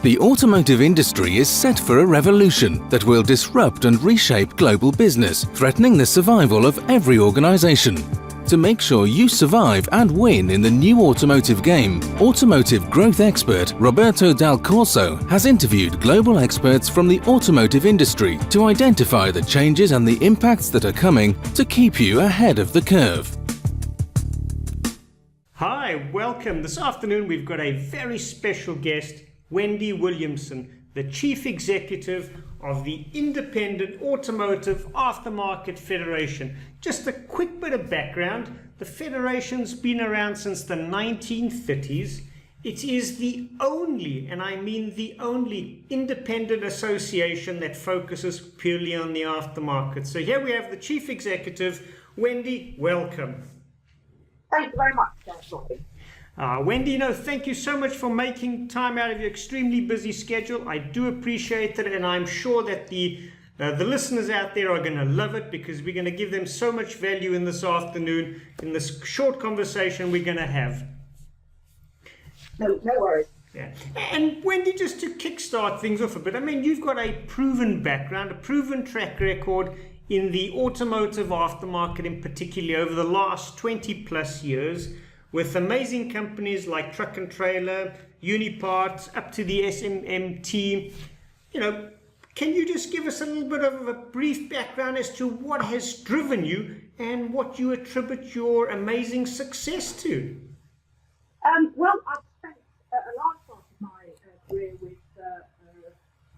The automotive industry is set for a revolution that will disrupt and reshape global business, threatening the survival of every organization. To make sure you survive and win in the new automotive game, automotive growth expert Roberto Dal Corso has interviewed global experts from the automotive industry to identify the changes and the impacts that are coming to keep you ahead of the curve. Hi, welcome. This afternoon we've got a very special guest, Wendy Williamson, the Chief Executive of the Independent Automotive Aftermarket Federation. Just a quick bit of background. The Federation's been around since the 1930s. It is the only, and I mean the only, independent association that focuses purely on the aftermarket. So here we have the Chief Executive. Wendy, welcome. Thank you very much, Robbie. Wendy, thank you so much for making time out of your extremely busy schedule. I do appreciate it, and I'm sure that the listeners out there are going to love it, because we're going to give them so much value in this afternoon, in this short conversation we're going to have. No worries. Yeah. And Wendy, just to kickstart things off a bit, you've got a proven background, a proven track record in the automotive aftermarket in particular over the last 20 plus years, with amazing companies like Truck and Trailer, Uniparts, up to the SMMT. Can you just give us a little bit of a brief background as to what has driven you and what you attribute your amazing success to? Well, I've spent a large part of my career with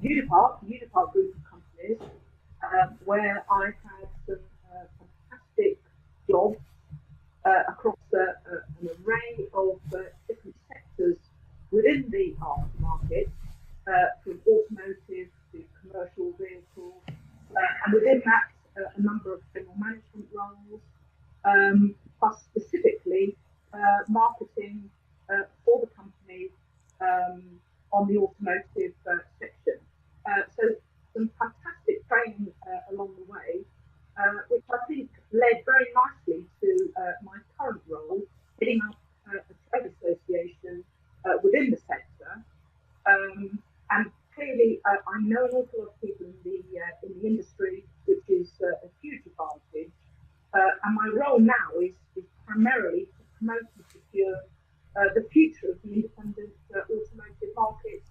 Unipart group of companies, where I've had some fantastic jobs across an array of different sectors within the aftermarket, from automotive to commercial vehicles, and within that a number of general management roles, plus specifically marketing for the company on the automotive section. So some fantastic training along the way, which I think led very nicely to my current role, heading up a trade association within the sector. And clearly, I know an awful lot of people in the industry, which is a huge advantage. And my role now is primarily to promote and secure the future of the independent automotive market,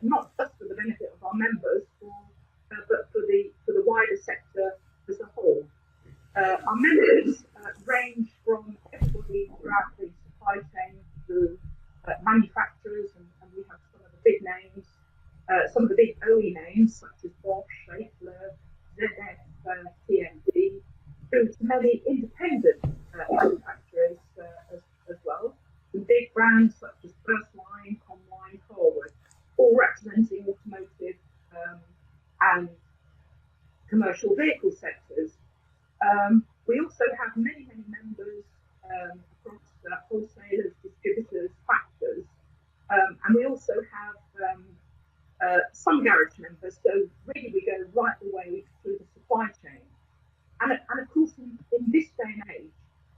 not just for the benefit of our members, but for the wider sector as a whole. Our members range from everybody throughout the supply chain to manufacturers, and we have some of the big names, some of the big OE names such as Bosch, Schaeffler, ZF, TMD, through to many independent manufacturers as well, and big brands such as Firstline, Comline, Carwood, all representing automotive and commercial vehicle sectors. We also have many members across wholesalers, distributors, factors, and we also have some garage members. So really, we go right the way through the supply chain. And of course, in this day and age,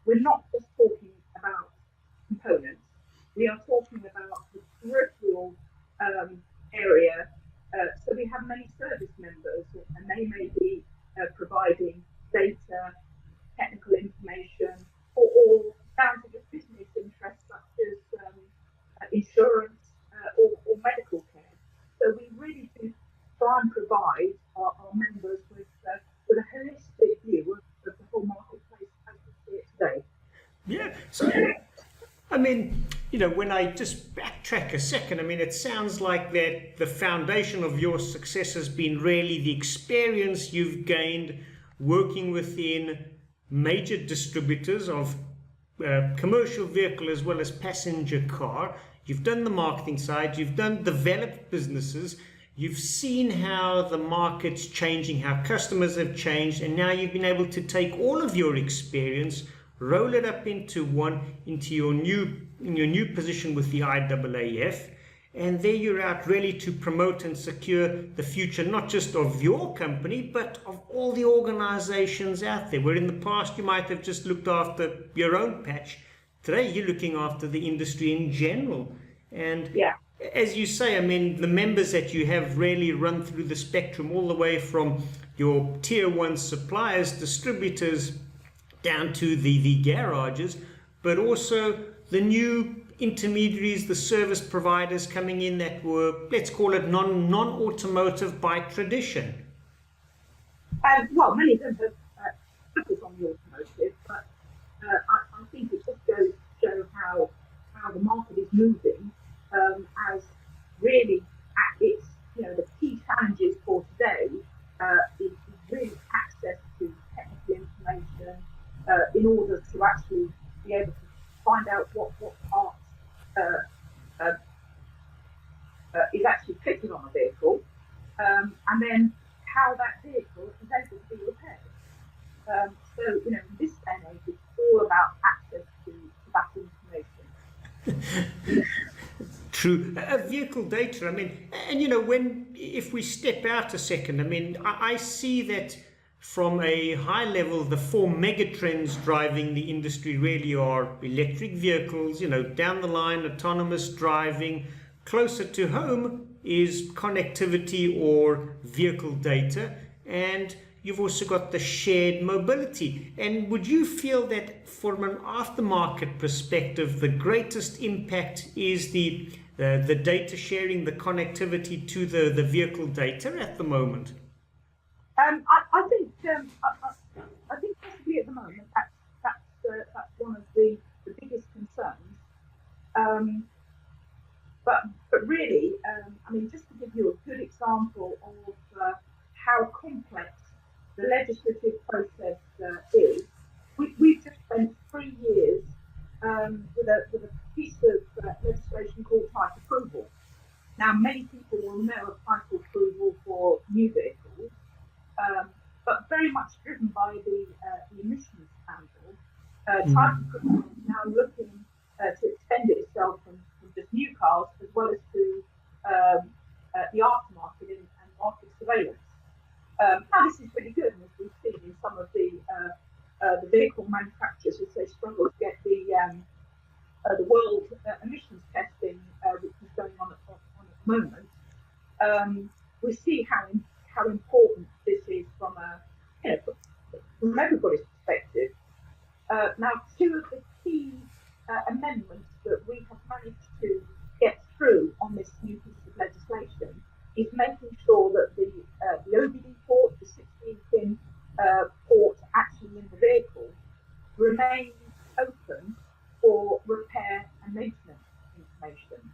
we're not just talking about components. We are talking about the peripheral area. So we have many service members, and they may be providing data, technical information, or down to just business interests such as insurance or medical care. So we really do try and provide our members with a holistic view of the whole marketplace as we see it today. Yeah. So, when I just backtrack a second, it sounds like that the foundation of your success has been really the experience you've gained working within major distributors of commercial vehicle as well as passenger car. You've done the marketing side, you've done developed businesses, you've seen how the market's changing, how customers have changed, and now you've been able to take all of your experience, roll it up into your new position with the IAAF, and there you're out really to promote and secure the future, not just of your company, but of all the organizations out there, where in the past you might have just looked after your own patch. Today you're looking after the industry in general. And yeah. as you say, I mean, the members that you have really run through the spectrum, all the way from your tier one suppliers, distributors, down to the garages, but also the new intermediaries, the service providers coming in that were, let's call it non-automotive by tradition. Well, many of them have focused on the automotive, but I think it just goes to show how the market is moving, as really at its, the key challenges for today is really access to technical information in order to actually be able to find out what parts is actually fitted on a vehicle, and then how that vehicle is able to be repaired. So, in this day and age, it's all about access to that information. True. Vehicle data, I mean, and if we step out a second, I mean, I see that from a high level, the four megatrends driving the industry really are electric vehicles, down the line, autonomous driving. Closer to home is connectivity or vehicle data, and you've also got the shared mobility. And would you feel that from an aftermarket perspective, the greatest impact is the data sharing, the connectivity to the vehicle data at the moment? I think possibly at the moment that's one of the biggest concerns. But really, I mean, just to give you a good example of how complex the legislative process is, we've just spent 3 years with a piece of legislation called type approval. Now, many people will know of type approval for new vehicles, but very much driven by the emissions scandal. Type approval is now looking to extend itself from just new cars as well as to the aftermarket and market surveillance. Now, this is really good, as we've seen in some of the vehicle manufacturers as they struggle to get the world emissions testing, which is going on at the moment. We see how important this is from from everybody's perspective. Now, two of the key amendments that we have managed to get through on this new piece of legislation is making sure that the OBD port, the 16-pin port actually in the vehicle, remains open for repair and maintenance information.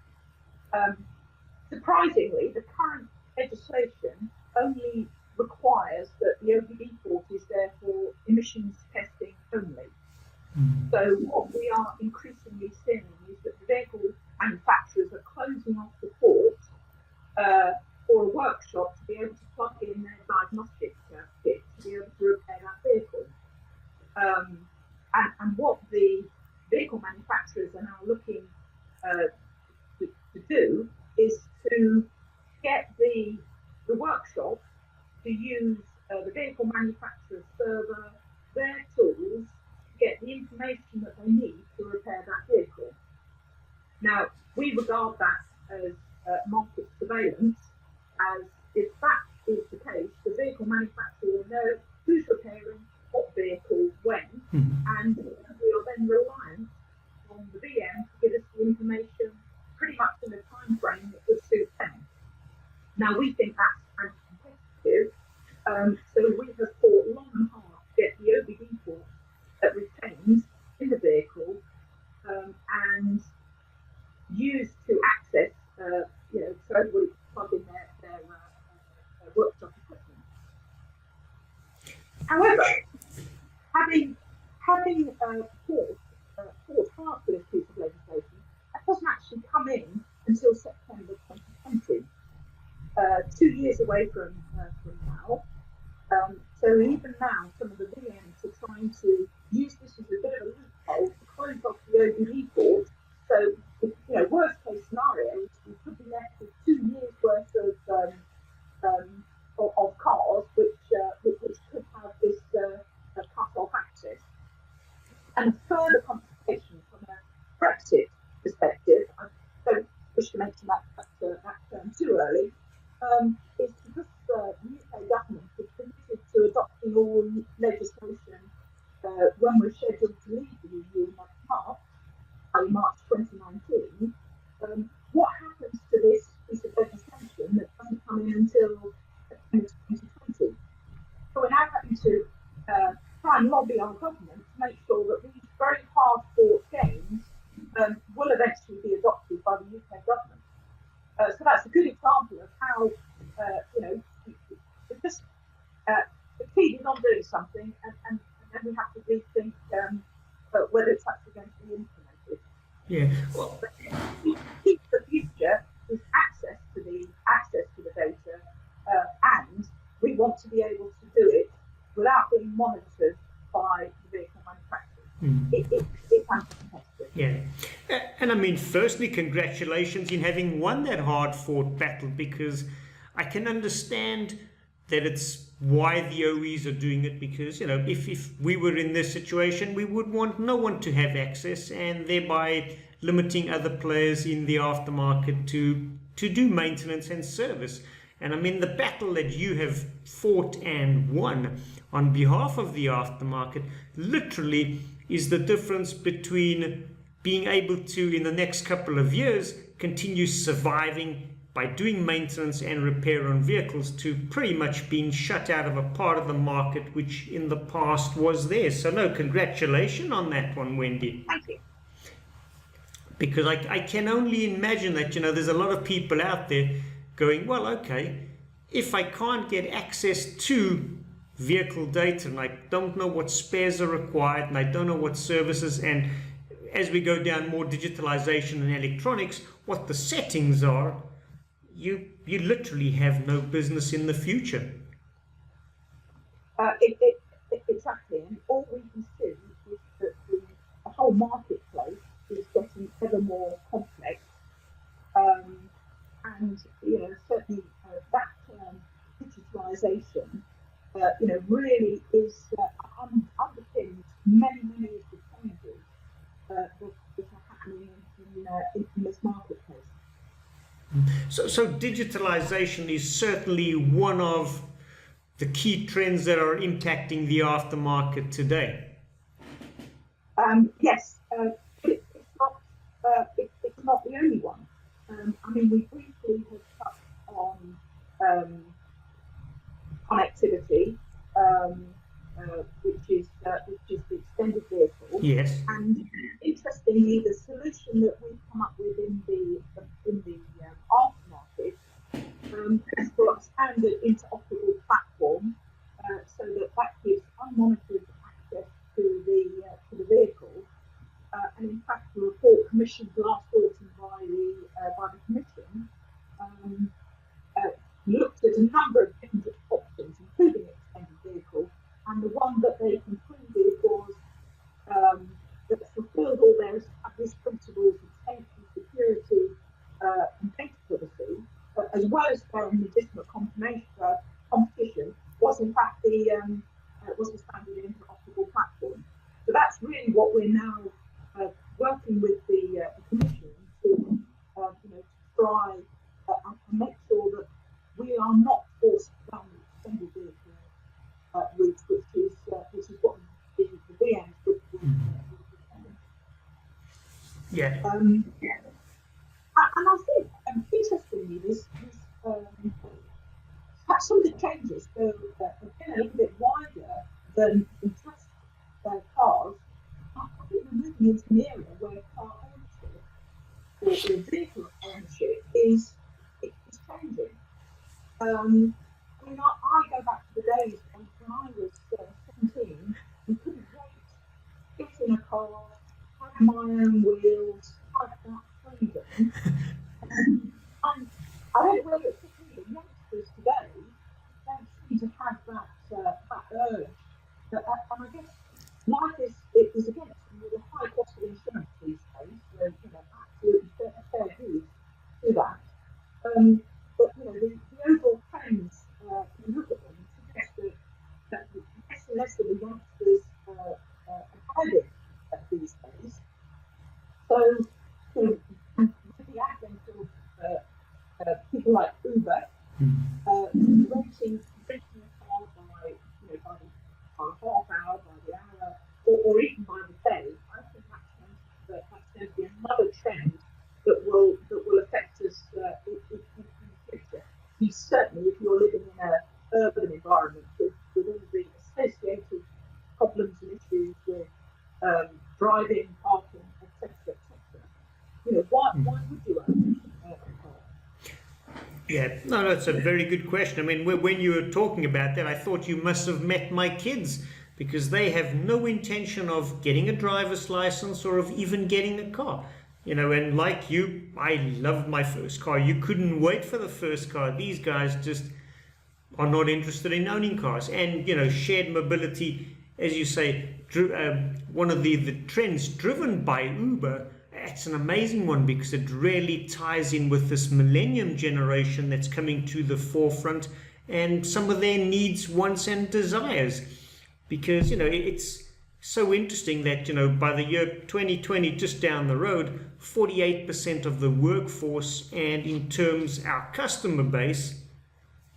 Surprisingly, the current legislation only requires that the OBD port is there for emissions testing only. So what we are increasingly seeing is that the vehicle manufacturers are closing off the port for a workshop to be able to plug in their diagnostic kit to be able to repair that vehicle. And what the vehicle manufacturers are now looking to do is to get the workshop to use the vehicle manufacturer's server, their tools, to get the information that they need to repair that vehicle. Now, we regard that as market surveillance, as if that is the case, the vehicle manufacturer will know who's repairing what vehicle when, and we are then reliant on the VM to give us the information pretty much in a time frame that would suit them. Now, we think that's anti-competitive, so we have fought long and hard to get the OBD port that retains in the vehicle and used to access, so everybody can plug in their workshop equipment. However, having fought hard for this piece of legislation, that doesn't actually come in until September 2020, 2 years away from now. So even now, some of the VMs are trying to use this as a bit of a loophole to close off the OBD port. So, worst case scenario, we could be left with 2 years worth of cars which could have this cut-off access. And a further complication from a Brexit perspective, I don't wish to mention that term too early, is because the UK government is committed to adopting all legislation when we're scheduled to leave the EU next March, March 2019. What happens to this piece of legislation that doesn't come in until September 2020? So we're now having to try and lobby our government to make sure that these very hard-fought gains will eventually be adopted by the UK government. So that's a good example of how, we just succeeded on doing something, and then we have to rethink whether it's actually going to be implemented. Yeah. Well, but key for the future is access to the data, and we want to be able to do it without being monitored by the vehicle manufacturers. It's anti-competitive. Yeah. And I mean, firstly, congratulations in having won that hard-fought battle, because I can understand that it's why the OEs are doing it, because, if we were in this situation, we would want no one to have access, and thereby limiting other players in the aftermarket to do maintenance and service. And I mean, the battle that you have fought and won on behalf of the aftermarket literally is the difference between being able to, in the next couple of years, continue surviving by doing maintenance and repair on vehicles, to pretty much being shut out of a part of the market which in the past was there. So no, congratulations on that one, Wendy. Thank you. Because I can only imagine that, there's a lot of people out there going, well, okay, if I can't get access to vehicle data and I don't know what spares are required and I don't know what services, and as we go down more digitalization and electronics, what the settings are, you literally have no business in the future. Exactly, and all we can see is that the whole marketplace is getting ever more complex, and certainly that term digitalisation, really is underpins many of the changes that are happening in this marketplace. So digitalization is certainly one of the key trends that are impacting the aftermarket today. Yes, it's not the only one. I mean, we briefly have touched on connectivity, which is the extended vehicle. Yes. And interestingly, the solution that we've come up with in the aftermarket is for a standard interoperable platform, so that gives unmonitored access to the vehicle. And in fact, the report commissioned last autumn by the Commission looked at a number of different options, including extended vehicle, and the one that they concluded was that fulfilled all their established principles of safety, security, and data privacy, as well as bearing legitimate competition, was in fact the standard interoperable platform. So that's really what we're now working with the Commission to try and make sure that we are not forced down the extended vehicle route, which is what the VMs would Yeah. And I think, interestingly, some of the changes have been a little bit wider than just cars. I think we're moving into an era where car ownership or vehicle ownership is changing. I mean, I go back to the days when I was 17 and couldn't wait to get in a car, have my own wheels, have that freedom. I don't know whether it's particularly the youngsters today don't seem to have that urge. And I guess life is against them with a high cost of insurance these days, so absolutely fair dues to that. But the overall trends, if you look at them, suggest that less and less of the youngsters are driving these days. So with the advent of people like Uber, renting a car by, by the half hour, by the hour, or even by the day. I think that's going to be another trend that will affect us in the future. You certainly, if you're living in an urban environment with all the associated problems and issues with driving, parking, etc., why would you own a car? Yeah, no, it's a very good question. I mean, when you were talking about that, I thought you must have met my kids, because they have no intention of getting a driver's license or of even getting a car. And like you, I loved my first car. You couldn't wait for the first car. These guys just are not interested in owning cars. And, shared mobility, as you say, one of the trends driven by Uber, it's an amazing one, because it really ties in with this millennium generation that's coming to the forefront, and some of their needs, wants and desires. Because, it's so interesting that, by the year 2020, just down the road, 48% of the workforce, and in terms our customer base,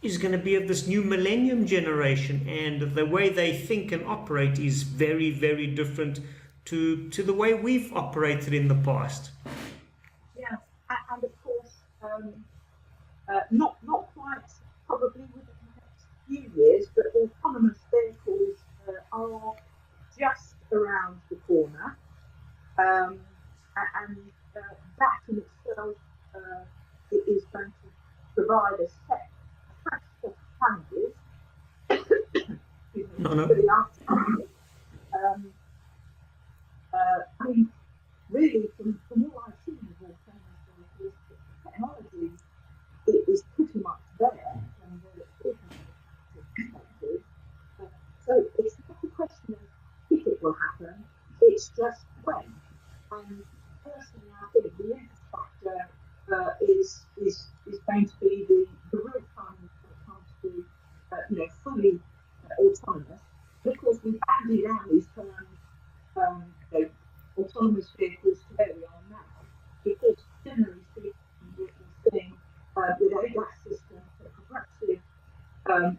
is going to be of this new millennium generation, and the way they think and operate is very, very different to the way we've operated in the past. Yeah, and of course, not quite probably within the next few years, but autonomous vehicles are just around the corner, and that in itself is going to provide a set of challenges for the aftermarket. I mean, really, from all I've seen of autonomous vehicles, the technology is pretty much there from the perspective. So it's not a question of if it will happen, it's just when. And personally, I think the infrastructure is going to be the real challenge when it comes to fully autonomous. But of course, we bandied around these terms, autonomous vehicles to where we are now, because generally speaking, we're seeing with ADAS systems a progressive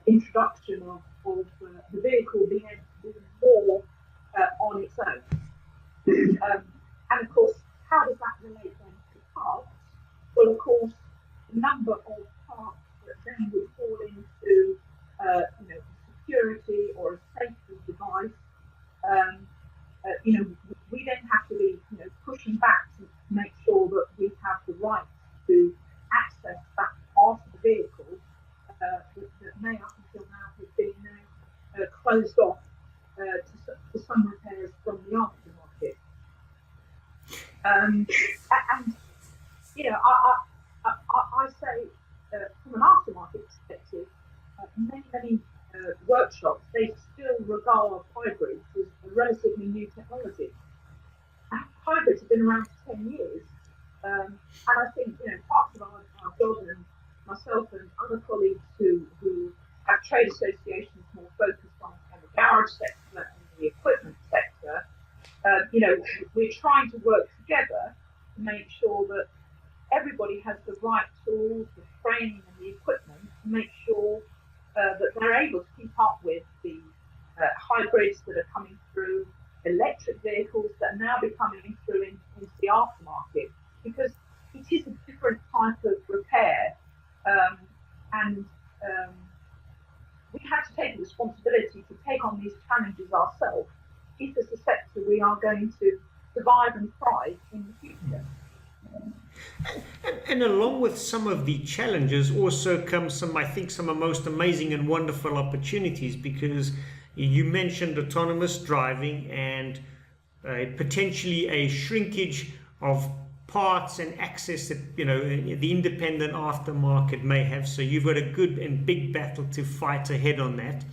introduction of the vehicle being able to do more on its own. And of course, how does that relate then to parts? Well, of course, the number of parts that then would fall into security or a safety device, we then have to be pushing back to make sure that we have the right to access that part of the vehicle that may up until now have been closed off to some repairs from the aftermarket. And I say from an aftermarket perspective, many workshops, they still regard hybrids as a relatively new technology. Hybrids have been around for 10 years, and I think part of our job, and myself and other colleagues who have trade associations more focused on the garage sector and the equipment sector, we're trying to work together to make sure that everybody has the right tools, the training and the equipment to make sure that they're able to keep up with the hybrids that are coming through, electric vehicles that are now becoming through into the aftermarket, because it is a different type of repair, and we have to take the responsibility to take on these challenges ourselves if as a sector we are going to survive and thrive in the future. And along with some of the challenges also comes some most amazing and wonderful opportunities, because you mentioned autonomous driving and potentially a shrinkage of parts and access that the independent aftermarket may have. So you've got a good and big battle to fight ahead on that.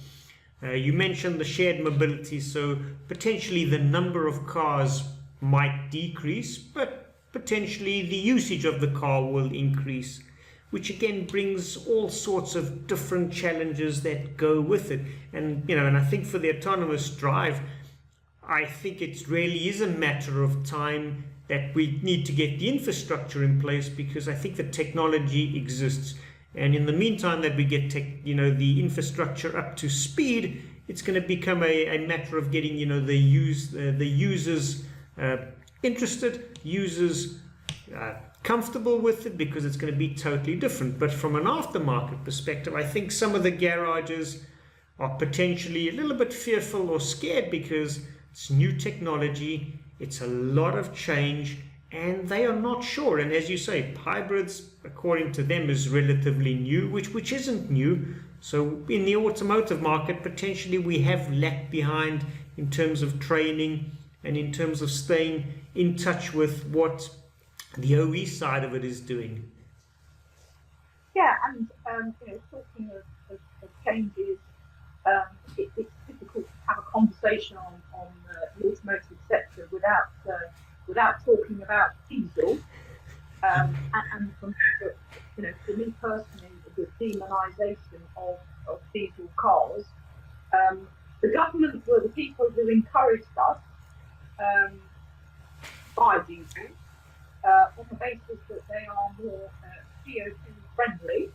You mentioned the shared mobility, so potentially the number of cars might decrease, but potentially the usage of the car will increase, which again brings all sorts of different challenges that go with it. And and I think for the autonomous drive, I think it really is a matter of time that we need to get the infrastructure in place, because I think the technology exists. And in the meantime that we get the infrastructure up to speed, it's going to become a matter of getting the users interested, users comfortable with it, because it's going to be totally different. But from an aftermarket perspective, I think some of the garages are potentially a little bit fearful or scared, because it's new technology, it's a lot of change, and they are not sure. And as you say, hybrids, according to them, is relatively new, which isn't new. So in the automotive market, potentially we have lagged behind in terms of training and in terms of staying in touch with what the OE side of it is doing. Yeah, and talking of changes, it's difficult to have a conversation on the automotive sector without talking about diesel. And from for me personally, the demonisation of diesel cars. The government were the people who encouraged us buy diesel on the basis that they are more CO2 friendly.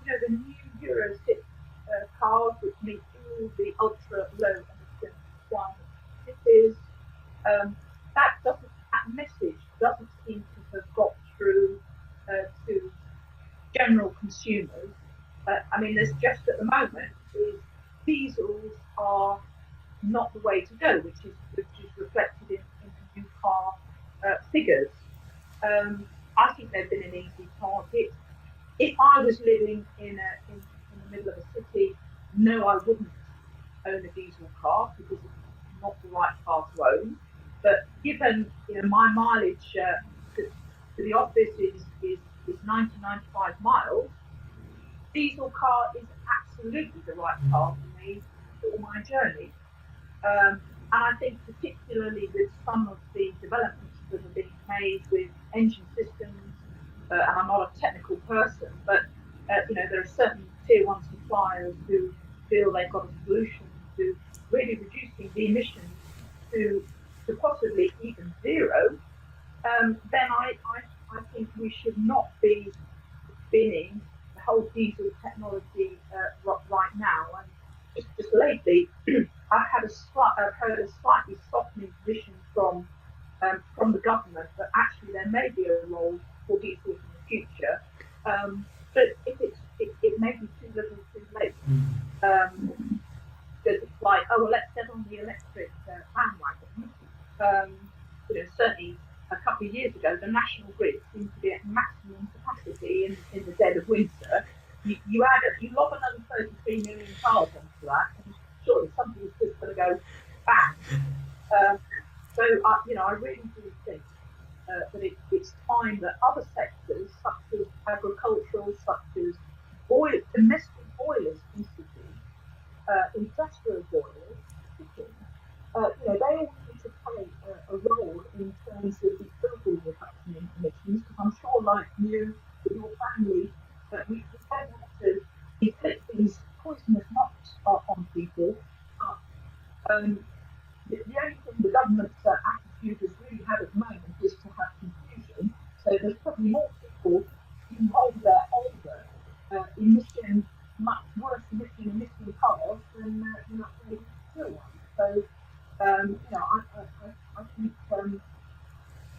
The new Euro 6 cars, which meet all the ultra low emission requirements, that message doesn't seem to have got through to general consumers. There's just at the moment is diesels are not the way to go, which is reflected in the new car figures. I think they've been an easy target. If I was living in the middle of a city, no, I wouldn't own a diesel car, because it's not the right car to own. But given my mileage to the office is 95 miles, diesel car is absolutely the right car for me for my journey. And I think particularly with some of the developments that are being made with engine systems, and I'm not a technical person, but there are certain tier 1 suppliers who feel they've got a solution to really reducing the emissions to possibly even zero. Then I think we should not be spinning the whole diesel technology right now. And just lately, I've heard a slightly softening position from the government that actually there may be a role for diesel in the future, but if it may be too little, too late. Because it's like, oh well, let's get on the electric bandwagon. Certainly a couple of years ago, the national grid seemed to be at maximum capacity in the dead of winter. You lob another 33 million cars onto that, and surely something's just going to go bang. I really do think that it's time that other sectors, such as agricultural, such as domestic boilers, industrial boilers, cooking, they all need to play a role in terms of the overall reduction in emissions. Because I'm sure, like you, with your family, that we don't want to inflict these poisonous knocks on people. The only thing the government's attitude has really had at the moment is to have confusion. So there's probably more people involved there older emission, much worse emission cars than upgrading still ones. So I think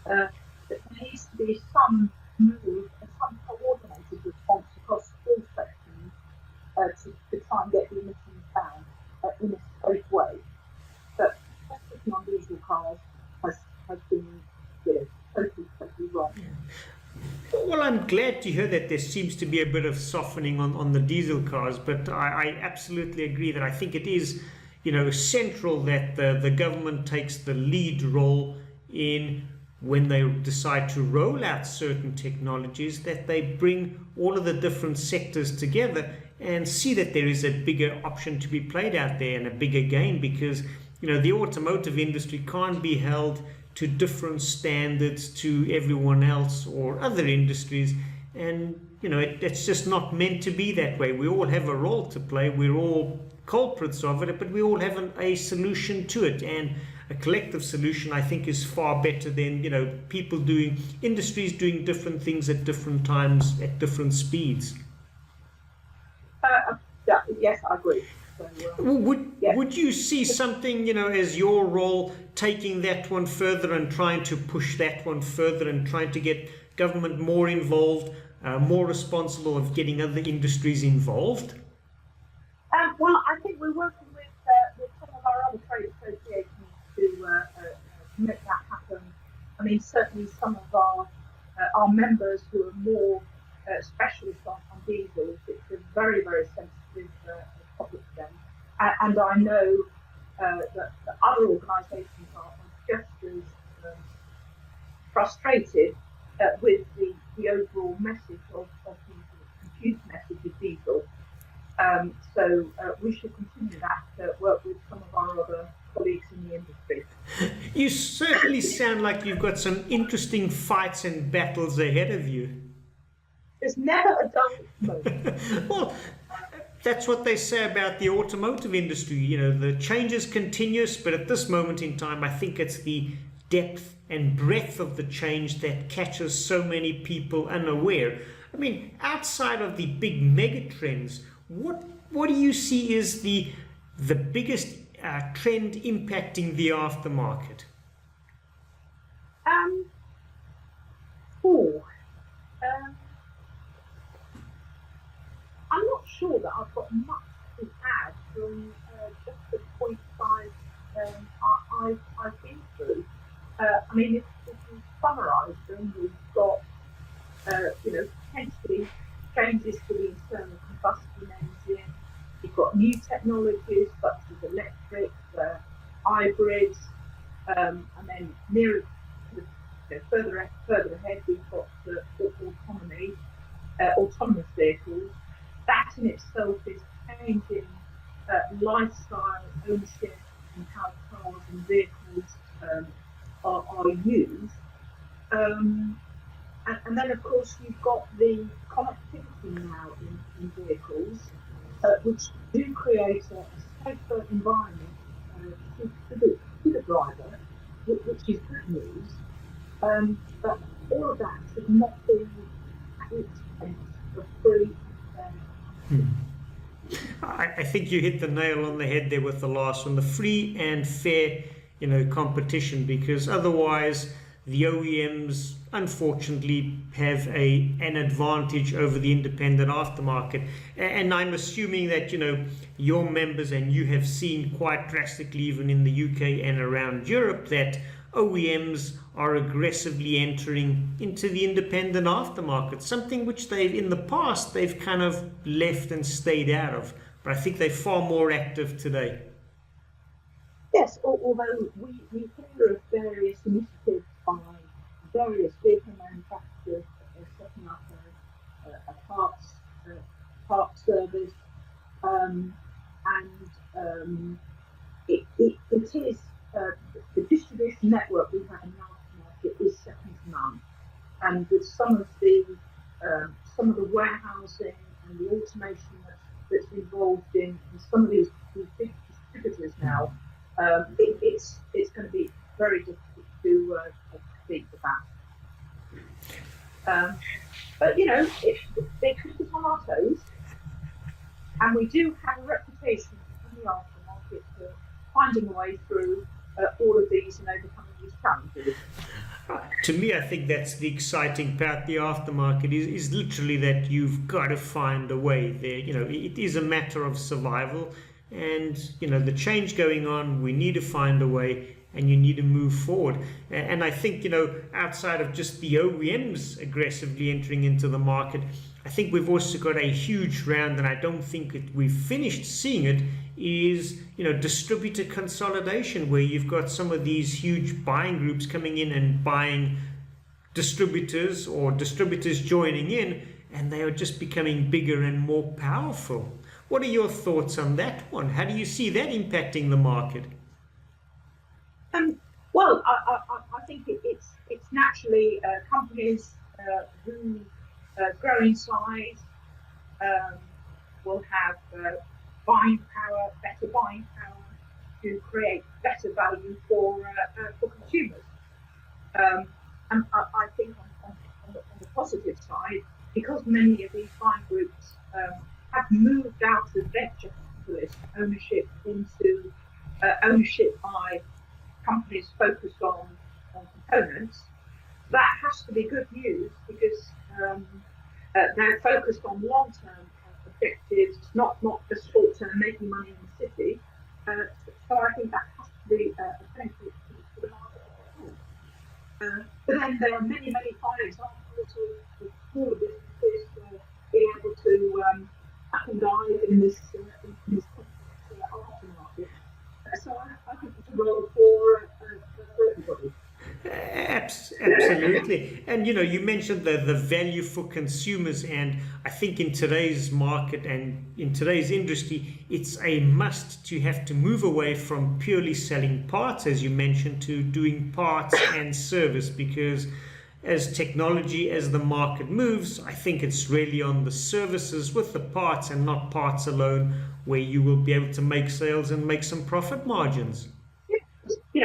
that there needs to be some move, some coordinated response across all sections to try and get the emissions down in a safe way. But especially on diesel cars has been totally wrong. Well, I'm glad to hear that there seems to be a bit of softening on the diesel cars, but I absolutely agree that I think it is central that the government takes the lead role in when they decide to roll out certain technologies, that they bring all of the different sectors together and see that there is a bigger option to be played out there and a bigger game, because the automotive industry can't be held to different standards to everyone else or other industries, and it's just not meant to be that way. We all have a role to play, we're all culprits of it, but we all have a solution to it. And a collective solution, I think, is far better than, industries doing different things at different times, at different speeds. Yes, I agree. So, would you see something, as your role, taking that one further and trying to push that one further and trying to get government more involved, more responsible of getting other industries involved? Well, I think we're working with some of our other trade associations to make that happen. I mean, certainly some of our members who are more specialists on diesels, it's a very, very sensitive topic for them. And I know that other organisations are just as frustrated with the overall message of diesel, confused message of diesel. So we should continue that work with some of our other colleagues in the industry. You certainly sound like you've got some interesting fights and battles ahead of you. There's never a dull moment. Well, that's what they say about the automotive industry. The change is continuous, but at this moment in time, I think it's the depth and breadth of the change that catches so many people unaware. I mean, outside of the big mega trends, what do you see is the biggest trend impacting the aftermarket? I'm not sure that I've got much to add from just the points I've been through. I mean, if we summarise them, we've got potentially changes to the internal combustion engine. You've got new technologies such as electric, hybrids, and then further ahead we've got autonomous vehicles. That in itself is changing lifestyle, ownership, and how cars and vehicles are used. And then, of course, you've got the connectivity now in vehicles, which do create a safer environment to the driver, which is good news. But all of that should not be at the expense of free. I think you hit the nail on the head there with the last one, the free and fair, competition, because otherwise the OEMs unfortunately have an advantage over the independent aftermarket. And I'm assuming that, your members, and you have seen quite drastically even in the UK and around Europe, that OEMs are aggressively entering into the independent aftermarket, something which in the past they've kind of left and stayed out of, but I think they're far more active today. Yes, although we hear of various initiatives by various vehicle manufacturers setting up a parts service, and it is the distribution network we have in the aftermarket is second to none, and with some of the warehousing and the automation that's involved in some of these big distributors now, it's going to be very difficult to compete with that. But they keep us on our toes, and we do have a reputation in the aftermarket for finding a way through all of these and overcoming these challenges. To me, I think that's the exciting part. The aftermarket is literally that you've got to find a way there. It is a matter of survival, and the change going on, we need to find a way, and you need to move forward. And I think outside of just the OEMs aggressively entering into the market, I think we've also got a huge round, and I don't think we've finished seeing it, is distributor consolidation, where you've got some of these huge buying groups coming in and buying distributors, or distributors joining in, and they are just becoming bigger and more powerful. What are your thoughts on that one? How do you see that impacting the market? Well, I think it's naturally companies who grow in size will have buying power, better buying power, to create better value for consumers. And I think on the positive side, because many of these buying groups have moved out of venture capitalist ownership into ownership by companies focused on components, that has to be good news, because they're focused on long-term objectives, not just short-term making money in the city. So I think that has to be a benefit to the market. But then there are many fine examples of smaller businesses being able to up and dive in this complex aftermarket. So I think it's a role for everybody. Absolutely. And you mentioned the value for consumers, and I think in today's market and in today's industry, it's a must to have to move away from purely selling parts, as you mentioned, to doing parts and service, because as technology, as the market moves, I think it's really on the services with the parts and not parts alone where you will be able to make sales and make some profit margins.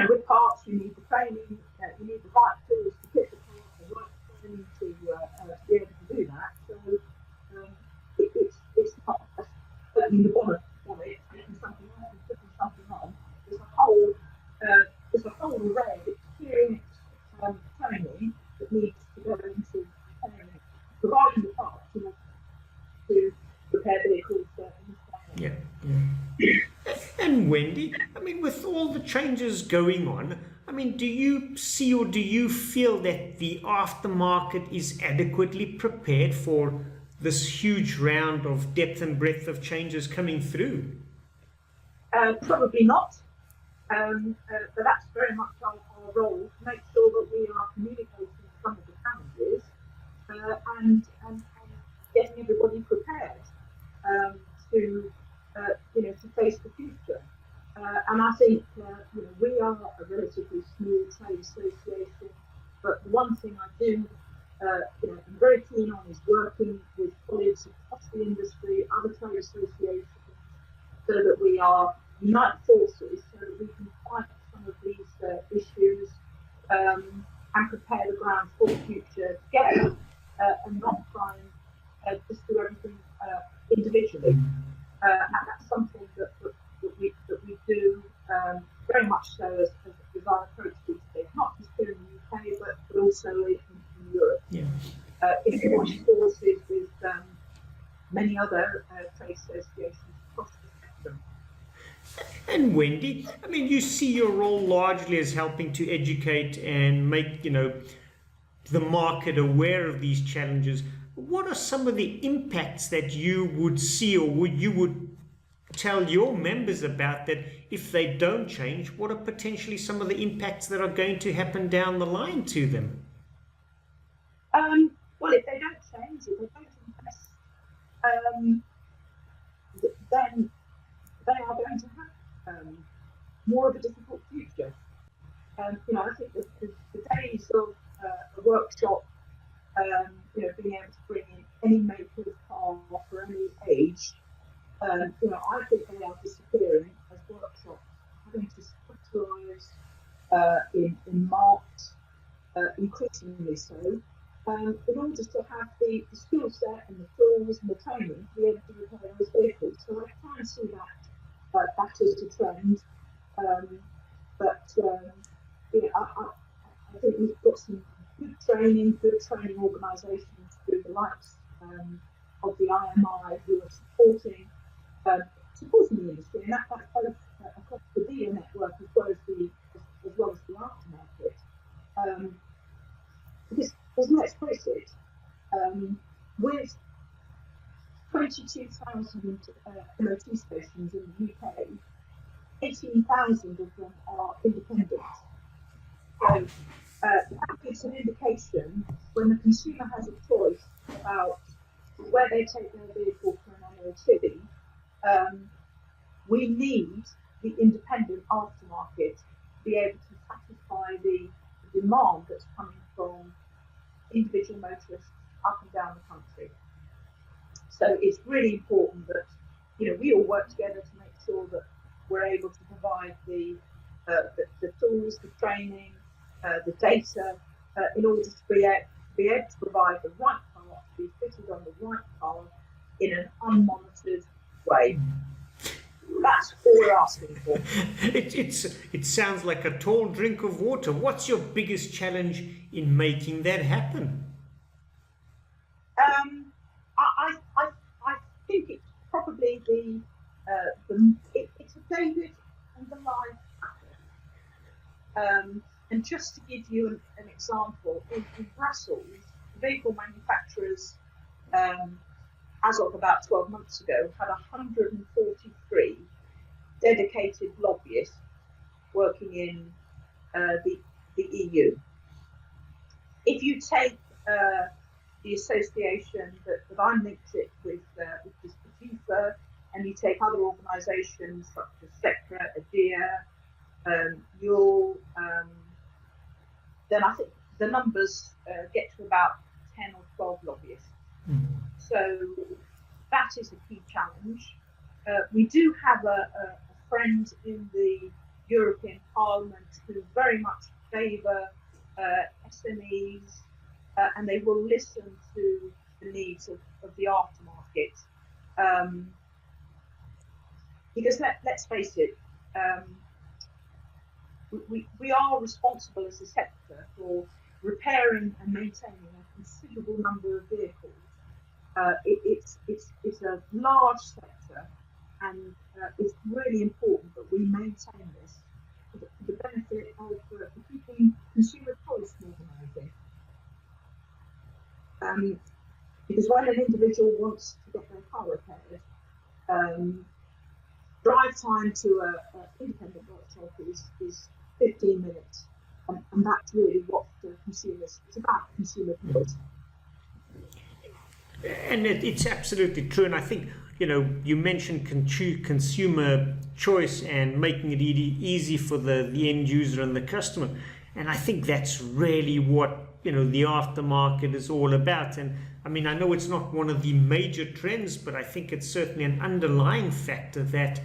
With parts, you need the training, you need the right tools to fit the part, the right training to be able to do that. So it's not just opening the bonnet on it, taking something off and putting something on. There's a whole array of experience training that needs to go into providing the parts to repair vehicles in this way. Yeah. And Wendy, I mean, with all the changes going on, I mean, do you see or do you feel that the aftermarket is adequately prepared for this huge round of depth and breadth of changes coming through? Probably not. But that's very much our role, to make sure that we are communicating some of the challenges and getting everybody prepared to face the future. And I think we are a relatively small trade association, but the one thing I do I'm very keen on is working with colleagues across the industry, other trade associations, so that we are unite forces, so that we can fight some of these issues and prepare the ground for the future together, and not try and just do everything individually. And that's something that we do very much so as our approach these days, not just here in the UK, but also in Europe. Yeah. In joint forces with many other trade associations across the spectrum. And Wendy, I mean, you see your role largely as helping to educate and make, the market aware of these challenges. What are some of the impacts that you would see, or you would tell your members about, that if they don't change, what are potentially some of the impacts that are going to happen down the line to them? Well, if they don't change, if they don't invest, then they are going to have more of a difficult future. I think the days of a workshop, being able to bring in any maker of car for any age, I think they are disappearing as workshops, having to specialise in marks, increasingly so, in order to have the skill set and the tools and the training to be able to repair those vehicles. So I try and see that as a trend. I think we've got some good training organisations through the likes of the IMI, who are supporting the industry, and that's both across the dealer network as well as the aftermarket. Because let's face it, with 22,000 MOT stations in the UK, 18,000 of them are independent. So that gives an indication when the consumer has a choice about where they take their vehicle for an MOT. We need the independent aftermarket to be able to satisfy the demand that's coming from individual motorists up and down the country. So it's really important that we all work together to make sure that we're able to provide the tools, the training, the data in order to be able to provide the right part, to be fitted on the right car in an unmonitored way. That's all we're asking for. It sounds like a tall drink of water. What's your biggest challenge in making that happen? I think it's probably it's a David and Goliath battle. And just to give you an example, in Brussels, vehicle manufacturers, as of about 12 months ago, had 143 dedicated lobbyists working in the EU. If you take the association that I'm linked it with, which is FIFA, and you take other organisations such as SECRA, ADIA, then I think the numbers get to about 10 or 12 lobbyists. So that is a key challenge. We do have a friend in the European Parliament who very much favour SMEs, and they will listen to the needs of the aftermarket. Because let's face it, we are responsible as a sector for repairing and maintaining a considerable number of vehicles. It's a large sector, and it's really important that we maintain this for the benefit of keeping consumer choice more than anything. Because when an individual wants to get their car repaired, drive time to an independent workshop is 15 minutes, and that's really what it's about, consumer choice. And it's absolutely true. And I think, you mentioned consumer choice and making it easy for the end user and the customer. And I think that's really what, the aftermarket is all about. And I mean, I know it's not one of the major trends, but I think it's certainly an underlying factor that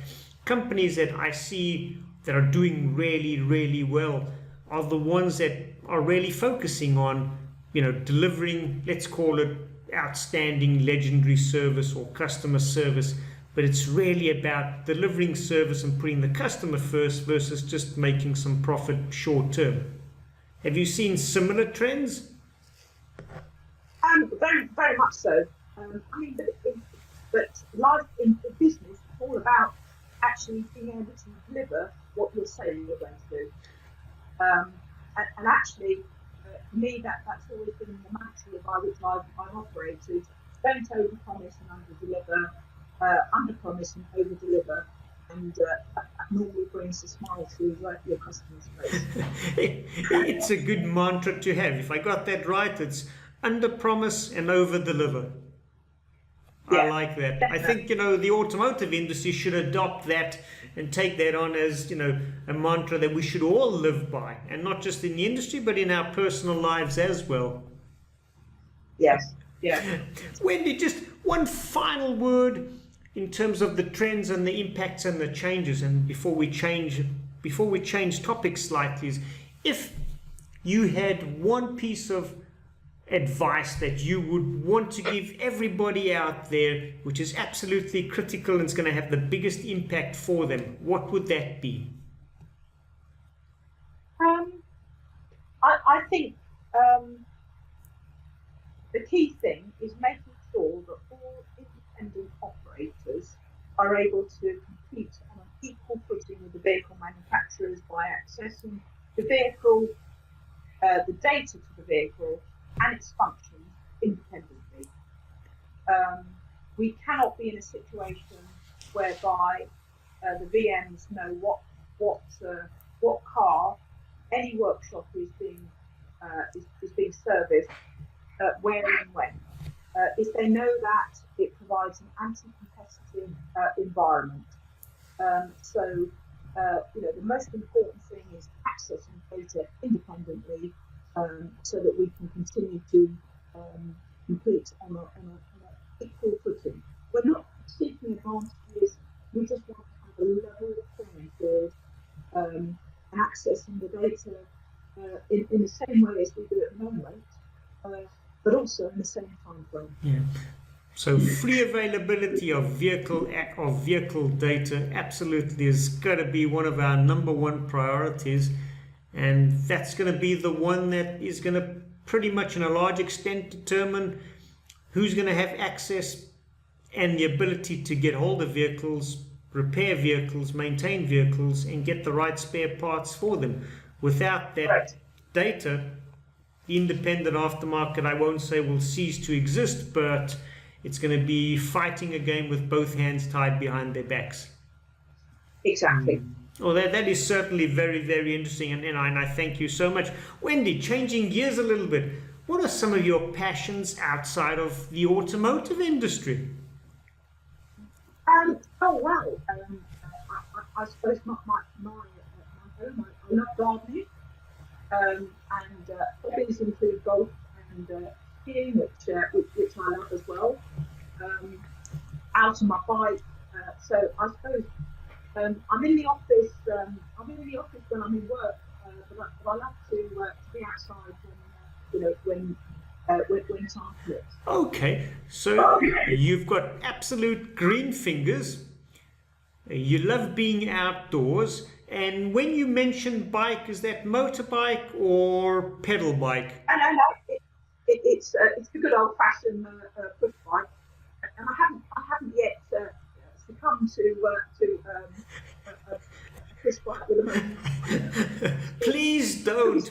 companies that I see that are doing really, really well are the ones that are really focusing on, delivering, let's call it, outstanding legendary service or customer service, but it's really about delivering service and putting the customer first versus just making some profit short term. Have you seen similar trends? Very, very much so. But life in the business is all about actually being able to deliver what you're saying you're going to do. And actually, for me, that's always been the mantra by which I've operated. Don't overpromise and under-deliver, under-promise and over-deliver, and that normally brings a smile to your customer's face. It's a good mantra to have. If I got that right, it's under-promise and over-deliver. Yeah, I like that. Definitely. I think, the automotive industry should adopt that and take that on as, a mantra that we should all live by, and not just in the industry, but in our personal lives as well. Yes, yeah. Wendy, just one final word in terms of the trends and the impacts and the changes, and before we change topics slightly, is if you had one piece of advice that you would want to give everybody out there, which is absolutely critical and is going to have the biggest impact for them, what would that be? I think the key thing is making sure that all independent operators are able to compete on an equal footing with the vehicle manufacturers by accessing the vehicle, the data to the vehicle, and its functions independently. We cannot be in a situation whereby the VMs know what car any workshop is being serviced, where and when. If they know that, it provides an anti-competitive environment. So the most important thing is accessing data independently, so that we can continue to compete on an equal footing. We're not seeking advantages, we just want to have a level playing data in the same way as we do at the moment, but also in the same time frame. Yeah. So free availability of vehicle data absolutely is going to be one of our number one priorities, and that's going to be the one that is going to pretty much in a large extent determine who's going to have access and the ability to get hold of vehicles, repair vehicles, maintain vehicles, and get the right spare parts for them. Without that data, the independent aftermarket, I won't say will cease to exist, but it's going to be fighting a game with both hands tied behind their backs. Exactly. Well, that is certainly very, very interesting, and I thank you so much. Wendy, changing gears a little bit, what are some of your passions outside of the automotive industry? I suppose my home, I love gardening, and hobbies include golf and skiing, which I love as well. Out on my bike, so I suppose I'm in the office. I'm in the office when I'm in work, but I love to be outside when time permits. Okay, so you've got absolute green fingers. You love being outdoors, and when you mention bike, is that motorbike or pedal bike? No. It's the good old-fashioned push bike, and I haven't yet succumbed to a push bike with a motor. Please don't.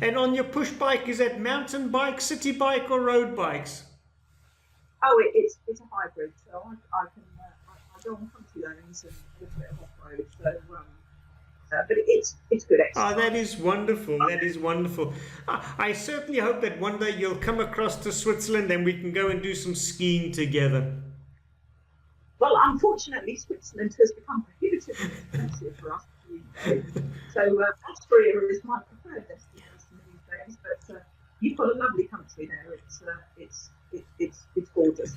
And on your push bike, is that mountain bike, city bike, or road bikes? Oh, it's a hybrid, so I go on country lanes and a bit of off-road, so but it's good exercise. Oh, that is wonderful. That is wonderful. I certainly hope that one day you'll come across to Switzerland and we can go and do some skiing together. Well, unfortunately, Switzerland has become prohibitively expensive for us these days. So Austria is my preferred destination these days, but you've got a lovely country there. It's gorgeous.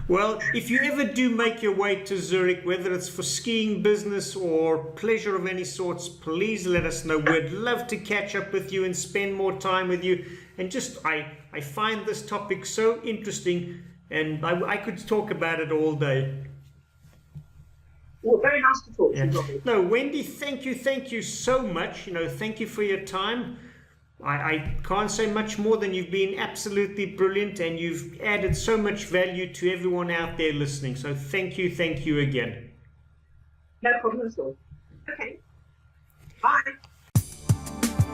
Well, if you ever do make your way to Zurich, whether it's for skiing, business, or pleasure of any sorts, please let us know. We'd love to catch up with you and spend more time with you. And just, I find this topic so interesting, and I could talk about it all day. Well, very nice to talk to you, Robbie. No, Wendy, thank you so much. Thank you for your time. I can't say much more than you've been absolutely brilliant, and you've added so much value to everyone out there listening. So thank you again. No problem at all. Okay. Bye.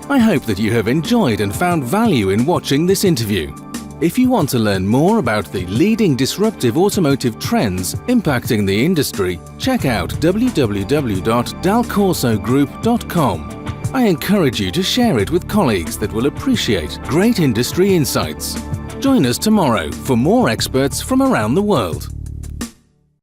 I hope that you have enjoyed and found value in watching this interview. If you want to learn more about the leading disruptive automotive trends impacting the industry, check out www.dalcorsogroup.com. I encourage you to share it with colleagues that will appreciate great industry insights. Join us tomorrow for more experts from around the world.